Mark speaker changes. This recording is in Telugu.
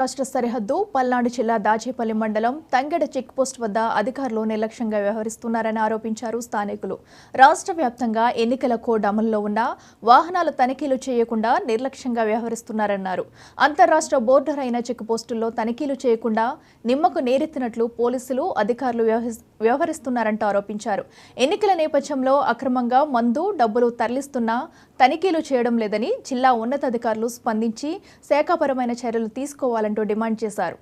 Speaker 1: రాష్ట్ర సరిహద్దు పల్నాడు జిల్లా దాచేపల్లి మండలం తంగెడ చెక్పోస్ట్ వద్ద అధికారులు నిర్లక్ష్యంగా వ్యవహరిస్తున్నారని ఆరోపించారు స్థానికులు. రాష్ట్ర వ్యాప్తంగా ఎన్నికల కోడ్ అమలులో ఉన్న వాహనాల తనిఖీలు చేయకుండా నిర్లక్ష్యంగా వ్యవహరిస్తున్నారన్నారు. అంతర్రాష్ట్ర బోర్డర్ అయిన చెక్పోస్టుల్లో తనిఖీలు చేయకుండా నిమ్మకు నేరెత్తినట్లు పోలీసులు అధికారులు వ్యవహరిస్తున్నారంటూ ఆరోపించారు. ఎన్నికల నేపథ్యంలో అక్రమంగా మందు, డబ్బులు తరలిస్తున్నా తనిఖీలు చేయడం లేదని జిల్లా ఉన్నతాధికారులు స్పందించి శాఖాపరమైన చర్యలు తీసుకోవాలని డిమాండ్ చేశారు.